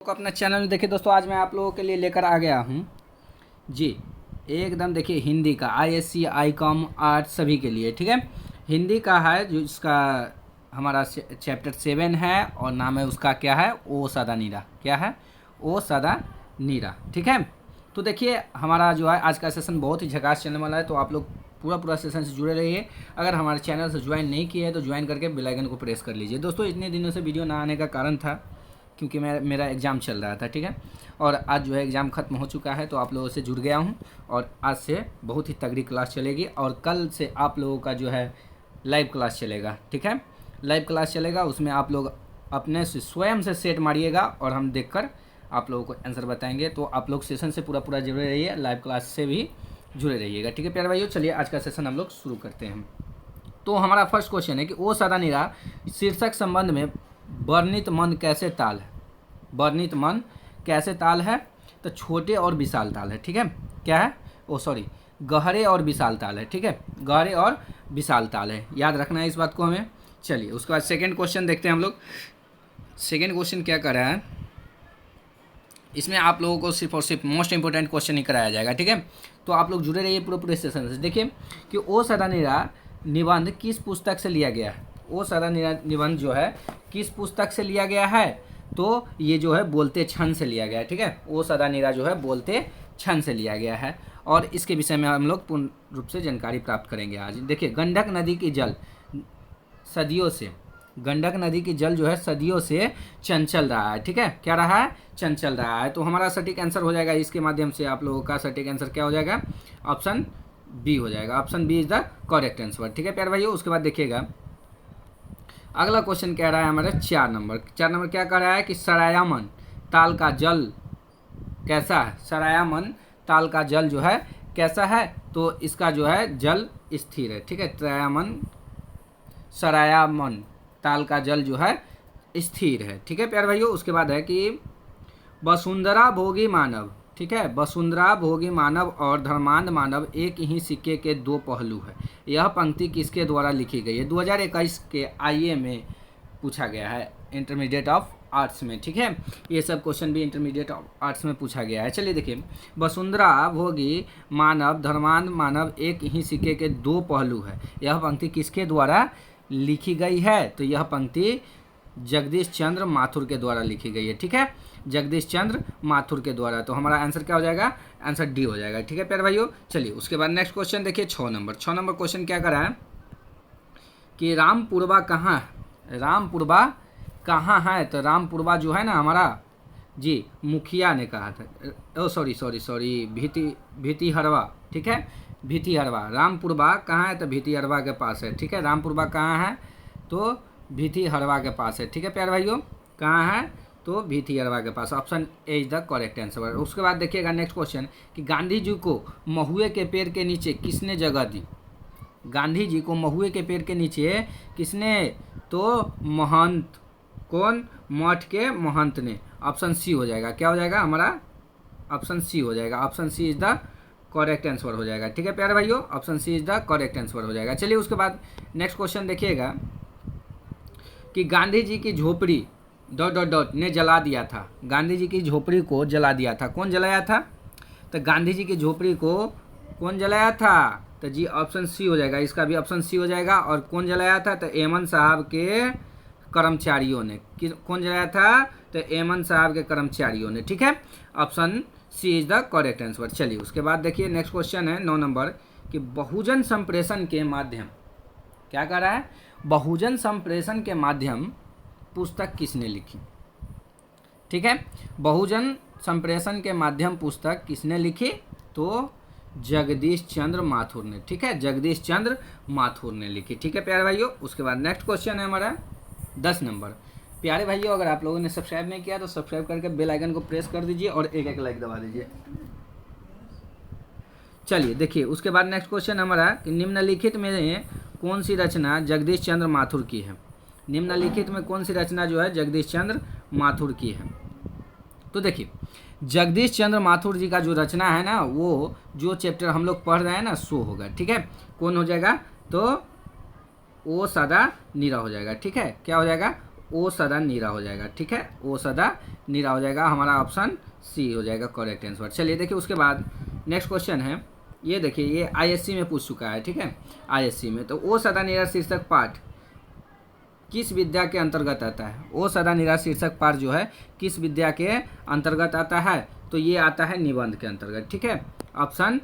अपना चैनल देखिए दोस्तों, आज मैं आप लोगों के लिए लेकर आ गया हूँ जी एकदम। देखिए हिंदी का ISC ICOM आर्ट सभी के लिए, ठीक है। हिंदी का है जो इसका हमारा चैप्टर 7 है और नाम है उसका क्या है, ओ सदा नीरा। क्या है? ओ सदा नीरा, ठीक है। तो देखिए हमारा जो है आज का सेशन बहुत ही झकास चलने वाला है, तो आप लोग पूरा सेशन से जुड़े रहिए। अगर हमारे चैनल से ज्वाइन नहीं किए हैं तो ज्वाइन करके बेल आइकन को प्रेस कर लीजिए। दोस्तों इतने दिनों से वीडियो ना आने का कारण था क्योंकि मेरा एग्ज़ाम चल रहा था, ठीक है। और आज जो है एग्ज़ाम ख़त्म हो चुका है, तो आप लोगों से जुड़ गया हूँ और आज से बहुत ही तगड़ी क्लास चलेगी। और कल से आप लोगों का जो है लाइव क्लास चलेगा, ठीक है। लाइव क्लास चलेगा, उसमें आप लोग अपने से स्वयं से सेट मारिएगा और हम देखकर आप लोगों को आंसर बताएंगे। तो आप लोग सेशन से पूरा जुड़े रहिए, लाइव क्लास से भी जुड़े रहिएगा, ठीक है प्यारे भाइयों। चलिए आज का सेशन हम लोग शुरू करते हैं। तो हमारा फर्स्ट क्वेश्चन है कि ओ सदा नीरा शीर्षक संबंध में वर्णित मन कैसे ताल है। वर्णित मन कैसे ताल है? तो छोटे और विशाल ताल है, ठीक है। क्या है? गहरे और विशाल ताल है, ठीक है। गहरे और विशाल ताल है, याद रखना है इस बात को हमें। चलिए उसके बाद सेकंड क्वेश्चन देखते हैं हम लोग। सेकंड क्वेश्चन क्या कर रहा है, इसमें आप लोगों को सिर्फ और सिर्फ मोस्ट इंपोर्टेंट क्वेश्चन ही कराया जाएगा, ठीक है। तो आप लोग जुड़े रहिए पूरे सेशन से। देखिए कि ओ सदा नीरा निबंध किस पुस्तक से लिया गया है। ओ सदा नीरा निबंध जो है किस पुस्तक से लिया गया है, तो ये जो है बोलते छंद से लिया गया है, ठीक है। ओ सदा नीरा जो है बोलते छंद से लिया गया है और इसके विषय में हम लोग पूर्ण रूप से जानकारी प्राप्त करेंगे आज। देखिए गंडक नदी की जल सदियों से, गंडक नदी की जल जो है सदियों से चंचल रहा है, ठीक है। क्या रहा है? चंचल रहा है। तो हमारा सटीक आंसर हो जाएगा इसके माध्यम से। आप लोगों का सटीक आंसर क्या हो जाएगा? ऑप्शन बी हो जाएगा। Option B is the correct answer, ठीक है प्यारे भाइयों। उसके बाद देखिएगा अगला क्वेश्चन कह रहा है हमारे 4 नंबर क्या कह रहा है कि सरायामन ताल का जल कैसा है। सरायामन ताल का जल जो है कैसा है, तो इसका जो है जल स्थिर है, ठीक है। सरायामन ताल का जल जो है स्थिर है, ठीक है प्यारे भाइयों। उसके बाद है कि वसुंधरा भोगी मानव, ठीक है। वसुंधरा भोगी मानव और धर्मांध मानव एक ही सिक्के के दो पहलू है। यह पंक्ति किसके द्वारा लिखी गई है? 2021 के IE में पूछा गया है, इंटरमीडिएट ऑफ आर्ट्स में, ठीक है। ये सब क्वेश्चन भी इंटरमीडिएट ऑफ आर्ट्स में पूछा गया है। चलिए देखिए, वसुंधरा भोगी मानव धर्मांध मानव एक ही सिक्के के दो पहलू है। यह पंक्ति किसके द्वारा लिखी गई है? तो यह पंक्ति जगदीश चंद्र माथुर के द्वारा लिखी गई है, ठीक है। जगदीश चंद्र माथुर के द्वारा। तो हमारा आंसर क्या हो जाएगा? आंसर डी हो जाएगा, ठीक है प्यारे भाइयों। चलिए उसके बाद नेक्स्ट क्वेश्चन देखिए 6 नंबर क्वेश्चन क्या करा है कि रामपुरबा कहाँ है। रामपुरबा कहाँ है? तो रामपुरबा जो है ना हमारा जी मुखिया ने कहा था। सॉरी भीतिहरवा, ठीक है। भीतिहरवा। रामपुरबा कहाँ है? तो भीतिहरवा के पास है, ठीक है। रामपुरबा कहाँ है? तो भीतिहरवा के पास है, ठीक है प्यारे भाइयों। कहाँ है? तो भीतिहरवा के पास। Option A is the correct answer. उसके बाद देखिएगा नेक्स्ट क्वेश्चन कि गांधी जी को महुए के पेड़ के नीचे किसने जगह दी। गांधी जी को महुए के पेड़ के नीचे किसने? तो महंत। कौन? मठ के महंत ने। ऑप्शन सी हो जाएगा। क्या हो जाएगा हमारा? ऑप्शन सी हो जाएगा। Option C is the correct answer हो जाएगा, ठीक है प्यारे भाइयों। Option C is the correct answer हो जाएगा। चलिए उसके बाद नेक्स्ट क्वेश्चन देखिएगा कि गांधी जी की झोपड़ी ... ने जला दिया था। गांधी जी की झोपड़ी को जला दिया था। कौन जलाया था? तो गांधी जी की झोपड़ी को कौन जलाया था? तो जी ऑप्शन सी हो जाएगा। इसका भी ऑप्शन सी हो जाएगा। और कौन जलाया था? तो एमन साहब के कर्मचारियों ने। कौन जलाया था? तो एमन साहब के कर्मचारियों ने, ठीक है। Option C is the correct answer. चलिए उसके बाद देखिए नेक्स्ट क्वेश्चन है 9 नंबर कि बहुजन संप्रेषण के माध्यम क्या कर रहा है? बहुजन संप्रेषण के माध्यम पुस्तक किसने लिखी, ठीक है। बहुजन संप्रेषण के माध्यम पुस्तक किसने लिखी? तो जगदीश चंद्र माथुर ने, ठीक है। जगदीश चंद्र माथुर ने लिखी, ठीक है प्यारे भाइयों। उसके बाद नेक्स्ट क्वेश्चन है हमारा 10 नंबर। प्यारे भाइयों अगर आप लोगों ने सब्सक्राइब नहीं किया तो सब्सक्राइब करके बेल आइकन को प्रेस कर दीजिए और एक लाइक दबा दीजिए। चलिए देखिए उसके बाद नेक्स्ट क्वेश्चन हमारा कि निम्नलिखित में कौन सी रचना जगदीश चंद्र माथुर की है। निम्नलिखित में कौन सी रचना जो है जगदीश चंद्र माथुर की है। तो देखिए जगदीश चंद्र माथुर जी का जो रचना है ना, वो जो चैप्टर हम लोग पढ़ रहे हैं ना सो होगा, ठीक है। कौन हो जाएगा? तो ओ सदा नीरा हो जाएगा, ठीक है। क्या हो जाएगा? ओ सदा नीरा हो जाएगा। ठीक है, ओ सदा नीरा हो जाएगा, हमारा ऑप्शन सी हो जाएगा करेक्ट आंसर। चलिए देखिए उसके बाद नेक्स्ट क्वेश्चन है, ये देखिए ये आईएससी में पूछ चुका है। ठीक है, आईएससी में तो ओ सदा नीरा शीर्षक पाठ किस विद्या के अंतर्गत आता है? ओ सदा नीरा शीर्षक पाठ जो है किस विद्या के अंतर्गत आता है? तो ये आता है निबंध के अंतर्गत। ठीक है, option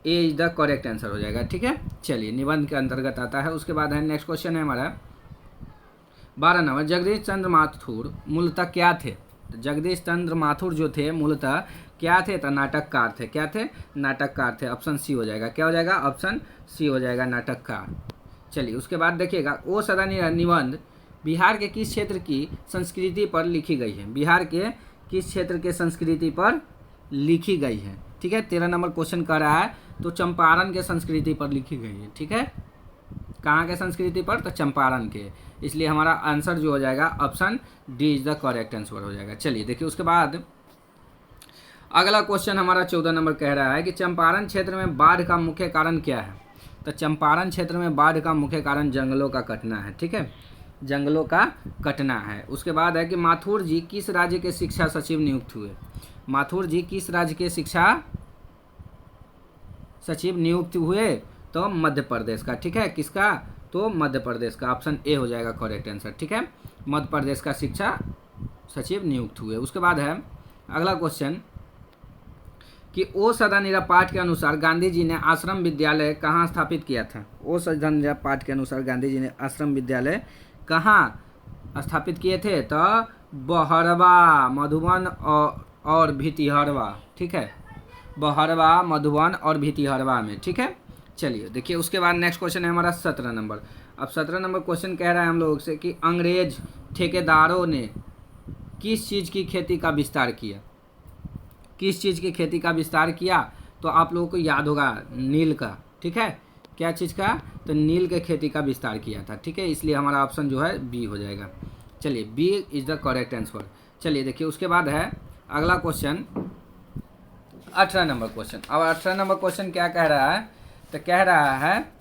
A is the correct answer हो जाएगा। ठीक है, चलिए निबंध के अंतर्गत आता है। उसके बाद है नेक्स्ट क्वेश्चन है हमारा 12 नंबर, जगदीश चंद्र माथुर मूलतः क्या थे? तो जगदीश चंद्र माथुर जो थे मूलतः क्या थे? तो नाटककार थे। क्या थे? नाटककार थे। ऑप्शन सी हो जाएगा। क्या हो जाएगा? ऑप्शन सी हो जाएगा, नाटककार। चलिए उसके बाद देखिएगा, ओ सदा निबंध बिहार के किस क्षेत्र की संस्कृति पर लिखी गई है? बिहार के किस क्षेत्र के संस्कृति पर लिखी गई है? ठीक है, 13 नंबर क्वेश्चन कर रहा है, तो चंपारण के संस्कृति पर लिखी गई है। ठीक है, कहाँ के संस्कृति पर? तो चंपारण के, इसलिए हमारा आंसर जो हो जाएगा option D is the correct answer हो जाएगा। चलिए देखिए उसके बाद अगला क्वेश्चन हमारा 14 नंबर कह रहा है कि चंपारण क्षेत्र में बाढ़ का मुख्य कारण क्या है? तो चंपारण क्षेत्र में बाढ़ का मुख्य कारण जंगलों का कटना है। ठीक है, जंगलों का कटना है। उसके बाद है कि माथुर जी किस राज्य के शिक्षा सचिव नियुक्त हुए? माथुर जी किस राज्य के शिक्षा सचिव नियुक्त हुए? तो मध्य प्रदेश का। ठीक है, किसका? तो मध्य प्रदेश का, ऑप्शन ए हो जाएगा करेक्ट आंसर। ठीक है, मध्य प्रदेश का शिक्षा सचिव नियुक्त हुए। उसके बाद है अगला क्वेश्चन कि ओ सदा नीरा पाठ के अनुसार गांधी जी ने आश्रम विद्यालय कहाँ स्थापित किया था? ओ सदा नीरा पाठ के अनुसार गांधी जी ने आश्रम विद्यालय कहाँ स्थापित किए थे? तो बहरवा, मधुबन और भितिहरवा। ठीक है, बहरवा, मधुबन और भितिहरवा में। ठीक है, चलिए देखिए उसके बाद नेक्स्ट क्वेश्चन है हमारा 17 नंबर। अब 17 नंबर क्वेश्चन कह रहा है हम लोग से कि अंग्रेज ठेकेदारों ने किस चीज़ की खेती का विस्तार किया? किस चीज़ की खेती का विस्तार किया? तो आप लोगों को याद होगा नील का। ठीक है, क्या चीज़ का? तो नील के खेती का विस्तार किया था। ठीक है, इसलिए हमारा ऑप्शन जो है बी हो जाएगा। चलिए B is the correct answer. चलिए देखिए उसके बाद है अगला क्वेश्चन 18 नंबर क्वेश्चन। अब 18 नंबर क्वेश्चन क्या कह रहा है? तो कह रहा है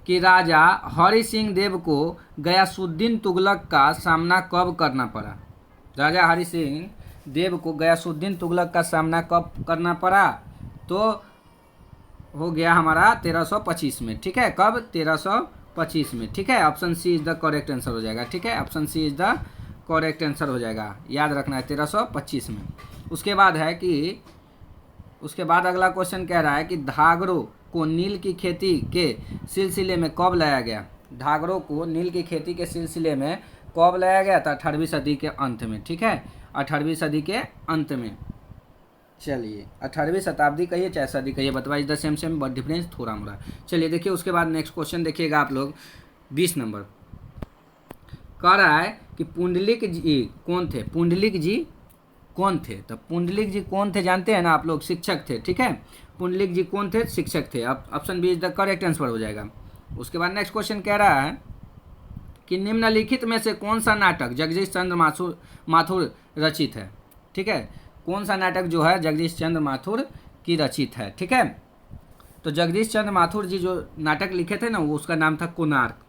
कि राजा हरि सिंह देव को गयासुद्दीन तुगलक का सामना कब करना पड़ा? राजा हरि सिंह देव को गयासुद्दीन तुगलक का सामना कब करना पड़ा? तो हो गया हमारा 1325 में। ठीक है, कब? 1325 में। ठीक है, option C is the correct answer हो जाएगा। ठीक है, option C is the correct answer हो जाएगा, याद रखना है 1325 में। उसके बाद है कि उसके बाद अगला क्वेश्चन कह रहा है कि धागरों को नील की खेती के सिलसिले में कब लाया गया? धागरों को नील की खेती के सिलसिले में कब लाया गया था? 18वीं सदी के अंत में। ठीक है, 18वीं सदी के अंत में। चलिए 18वीं शताब्दी कहिए चाहे सदी कहिए, बतवाइज द सेम बट डिफरेंस थोड़ा मोड़ा। चलिए देखिए उसके बाद नेक्स्ट क्वेश्चन देखिएगा आप लोग 20 नंबर कह रहा है कि पुंडलिक जी कौन थे? पुंडलिक जी कौन थे? तो पुंडलिक जी कौन थे जानते हैं ना आप लोग? शिक्षक थे। ठीक है, पुंडलिक जी कौन थे? शिक्षक थे। अब option B is the correct answer हो जाएगा। उसके बाद नेक्स्ट क्वेश्चन कह रहा है कि निम्नलिखित में से कौन सा नाटक जगदीश चंद्र माथुर रचित है? ठीक है, कौन सा नाटक जो है जगदीश चंद्र माथुर की रचित है? ठीक है, तो जगदीश चंद्र माथुर जी जो नाटक लिखे थे ना, वो उसका नाम था कोणार्क।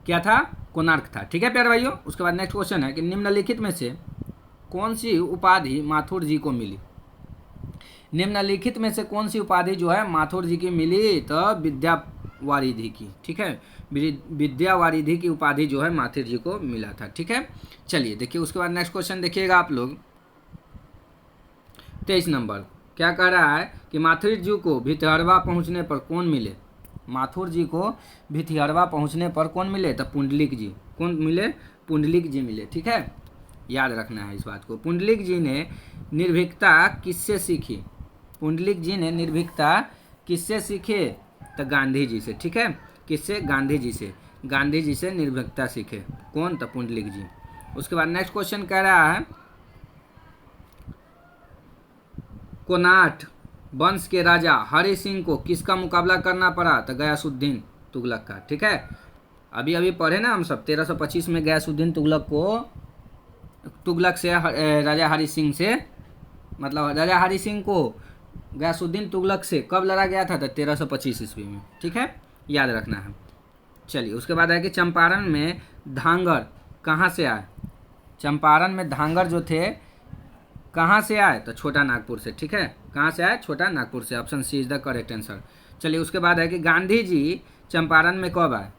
क्या था? कोणार्क था। ठीक है प्यारे भाइयों, उसके बाद नेक्स्ट क्वेश्चन है कि निम्नलिखित में से कौन सी उपाधि माथुर जी को मिली? निम्नलिखित में से कौन सी उपाधि जो है माथुर जी की मिली? तो विद्यावारिधि की। ठीक है, विद्यावारिधि की उपाधि जो है माथुर जी को मिला था। ठीक है, चलिए देखिए उसके बाद नेक्स्ट क्वेश्चन देखिएगा आप लोग 23 नंबर क्या कह रहा है कि माथुर जी को भितिहरवा पहुंचने पर कौन मिले? माथुर जी को भितिहरवा पहुंचने पर कौन मिले? तो पुंडलिक जी। कौन मिले? पुंडलिक जी मिले। ठीक है, याद रखना है इस बात को। पुंडलिक जी ने निर्भीकता किससे सीखी? पुंडलिक जी ने निर्भीकता किससे सीखे? तो गांधी जी से। ठीक है, किससे? गांधी जी से। गांधी जी से निर्भीकता सीखे। कौन? तो पुंडलिक जी। उसके बाद नेक्स्ट क्वेश्चन कह रहा है कोणार्क वंश के राजा हरि सिंह को किसका मुकाबला करना पड़ा? तो गयासुद्दीन तुगलक का। ठीक है, अभी अभी पढ़े ना हम सब 1325 में गयासुद्दीन तुगलक से राजा हरि सिंह से, मतलब राजा हरि सिंह को गयासुद्दीन तुगलक से कब लड़ा गया था? तो 1325 ईस्वी में। ठीक है, याद रखना है। चलिए उसके बाद है कि चंपारण में धांगर कहाँ से आए। चंपारण में धांगर जो थे कहाँ से आए, तो छोटा नागपुर से। ठीक है, कहाँ से आए, छोटा नागपुर से। Option C is the correct answer. चलिए उसके बाद है कि गांधी जी चंपारण में कब आए।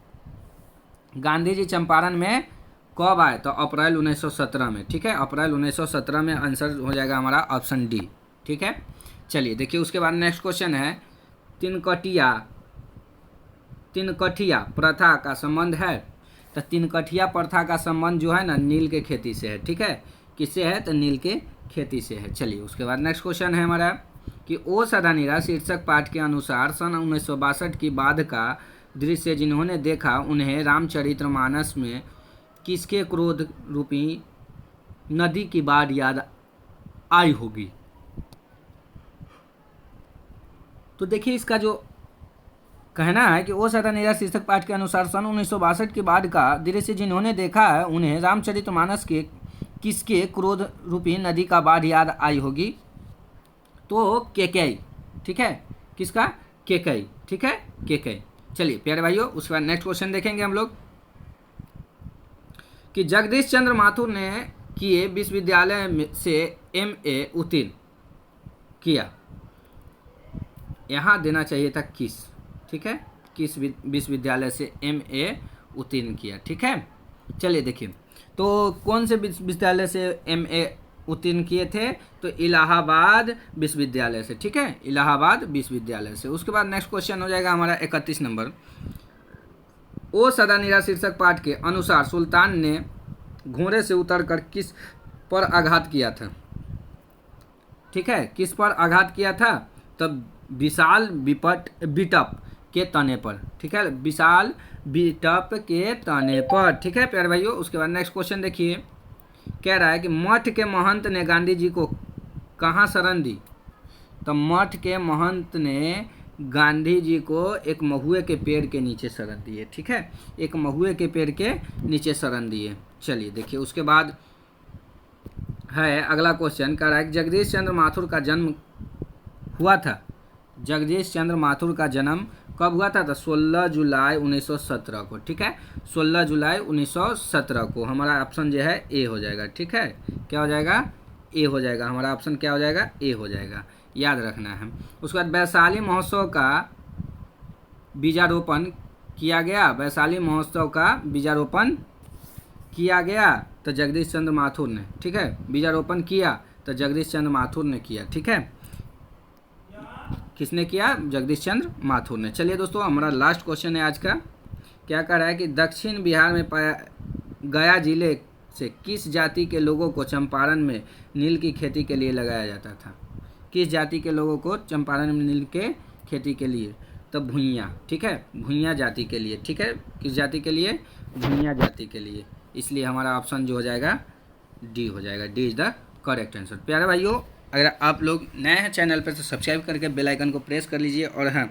गांधी जी चंपारण में कब आए, तो अप्रैल 1917 में। ठीक है, अप्रैल 1917 में आंसर हो जाएगा हमारा ऑप्शन डी। ठीक है, चलिए देखिए उसके बाद नेक्स्ट क्वेश्चन है तिनकठिया प्रथा का संबंध है। तो तिनकठिया प्रथा का संबंध जो है ना नील के खेती से है। ठीक है, किससे है, तो नील के खेती से है। चलिए उसके बाद नेक्स्ट क्वेश्चन है हमारा कि ओ सदा निरा शीर्षक पाठ के अनुसार सन 1962 की बाढ़ का दृश्य जिन्होंने देखा उन्हें रामचरितमानस में किसके क्रोध रूपी नदी की बाढ़ याद आई होगी। तो देखिए इसका जो कहना है कि ओ सदा निरा शीर्षक पाठ के अनुसार सन 1962 की बाढ़ का दृश्य जिन्होंने देखा है उन्हें रामचरितमानस के किसके क्रोध रूपी नदी का बाढ़ याद आई होगी, तो केकई। ठीक है, किसका, केकई। ठीक है, केकई। चलिए प्यारे भाइयों उसके बाद नेक्स्ट क्वेश्चन देखेंगे हम लोग कि जगदीश चंद्र माथुर ने किए विश्वविद्यालय से MA उत्तीर्ण किया, यहाँ देना चाहिए था किस। ठीक है, किस विश्वविद्यालय से MA उत्तीर्ण किया। ठीक है, चलिए देखिए तो कौन से विश्वविद्यालय से MA उत्तीर्ण किए थे, तो इलाहाबाद विश्वविद्यालय से। ठीक है, इलाहाबाद विश्वविद्यालय से। उसके बाद नेक्स्ट क्वेश्चन हो जाएगा हमारा 31 नंबर। ओ सदा निरा शीर्षक पाठ के अनुसार सुल्तान ने घोड़े से उतरकर किस पर आघात किया था। ठीक है, किस पर आघात किया था, तब विशाल बिटप के तने पर। ठीक है, विशाल बिटप के तने पर। ठीक है प्यारे भाइयों उसके बाद नेक्स्ट क्वेश्चन देखिए, कह रहा है कि मठ के महंत ने गांधी जी को कहाँ शरण दी, तो मठ के महंत ने गांधी जी को एक महुए के पेड़ के नीचे शरण दिए। ठीक है, एक महुए के पेड़ के नीचे शरण दिए। चलिए देखिए उसके बाद है अगला क्वेश्चन, कह रहा है कि जगदीश चंद्र माथुर का जन्म हुआ था। जगदीश चंद्र माथुर का जन्म कब हुआ था, तो 16 जुलाई 1917 को। ठीक है, 16 जुलाई 1917 को। हमारा ऑप्शन जो है ए हो जाएगा। ठीक है, क्या हो जाएगा, ए हो जाएगा। हमारा ऑप्शन क्या हो जाएगा, ए हो जाएगा, याद रखना है। उसके बाद वैशाली महोत्सव का बीजारोपण किया गया। वैशाली महोत्सव का बीजारोपण किया गया तो जगदीश चंद्र माथुर ने। ठीक है, बीजारोपण किया तो जगदीश चंद्र माथुर ने किया। ठीक है, किसने किया, जगदीश चंद्र माथुर ने। चलिए दोस्तों हमारा लास्ट क्वेश्चन है आज का, क्या कर रहा है कि दक्षिण बिहार में पाया गया जिले से किस जाति के लोगों को चंपारण में नील की खेती के लिए लगाया जाता था। किस जाति के लोगों को चंपारण में नील के खेती के लिए, तो भुइयाँ। ठीक है, भुइयाँ जाति के लिए। ठीक है, किस जाति के लिए, भुइयाँ जाति के लिए। इसलिए हमारा ऑप्शन जो हो जाएगा डी हो जाएगा। D is the correct answer. प्यारे भाइयों अगर आप लोग नए हैं चैनल पर तो सब्सक्राइब करके बेल आइकन को प्रेस कर लीजिए। और हाँ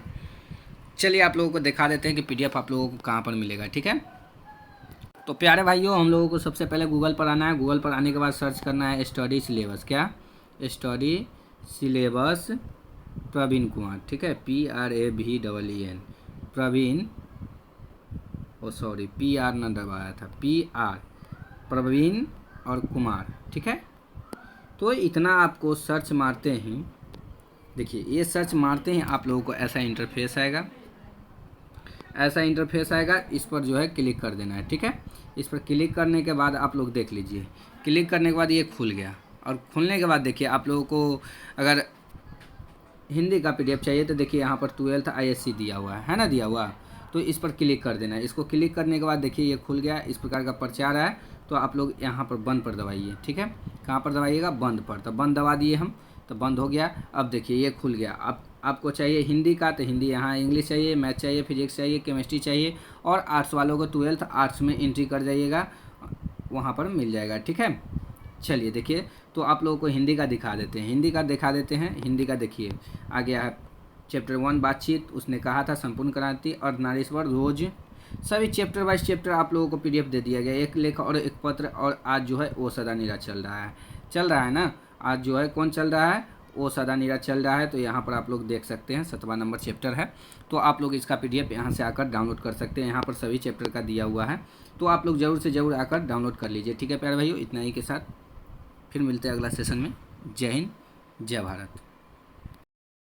चलिए आप लोगों को दिखा देते हैं कि PDF आप लोगों को कहाँ पर मिलेगा। ठीक है, तो प्यारे भाइयों हम लोगों को सबसे पहले गूगल पर आना है। गूगल पर आने के बाद सर्च करना है स्टडी सिलेबस। क्या, स्टडी सिलेबस प्रवीण कुमार। ठीक है, PRAVEEN प्रवीण, ओ सॉरी PR न दबाया था, PR प्रवीण और कुमार। ठीक है, तो इतना आपको सर्च मारते हैं, देखिए ये सर्च मारते हैं आप लोगों को ऐसा इंटरफेस आएगा। ऐसा इंटरफेस आएगा, इस पर जो है क्लिक कर देना है। ठीक है, इस पर क्लिक करने के बाद आप लोग देख लीजिए, क्लिक करने के बाद ये खुल गया। और खुलने के बाद देखिए आप लोगों को अगर हिंदी का PDF चाहिए तो देखिए यहाँ पर 12th ISC दिया हुआ है ना, दिया हुआ, तो इस पर क्लिक कर देना है। इसको क्लिक करने के बाद देखिए ये खुल गया, इस प्रकार का प्रचार है। तो आप लोग यहाँ पर बंद पर दबाइए। ठीक है, कहाँ पर दबाइएगा, बंद पर। तो बंद दबा दिए हम, तो बंद हो गया। अब देखिए ये खुल गया। अब आपको चाहिए हिंदी का तो हिंदी, यहाँ इंग्लिश चाहिए, मैथ चाहिए, फिजिक्स चाहिए, केमिस्ट्री चाहिए। और आर्ट्स वालों को 12th आर्ट्स में एंट्री कर जाइएगा, वहाँ पर मिल जाएगा। ठीक है, चलिए देखिए तो आप लोगों को हिंदी का दिखा देते हैं। हिंदी का दिखा देते हैं। हिंदी का देखिए आ गया है चैप्टर 1 बातचीत, उसने कहा था संपूर्ण क्रांति, अर्धनारीश्वर, रोज, सभी चैप्टर वाइज चैप्टर आप लोगों को PDF दे दिया गया, एक लेख और एक पत्र। और आज जो है ओ सदा निरा चल रहा है ना, आज जो है कौन चल रहा है, वो सदा नीरज चल रहा है, तो यहाँ पर आप लोग देख सकते हैं 7वां नंबर चैप्टर है। तो आप लोग इसका PDF यहाँ से आकर डाउनलोड कर सकते हैं। यहाँ पर सभी चैप्टर का दिया हुआ है, तो आप लोग ज़रूर से ज़रूर आकर डाउनलोड कर लीजिए। ठीक है प्यारे भाइयों, इतना ही के साथ फिर मिलते हैं अगला सेशन में। जय हिंद, जय भारत।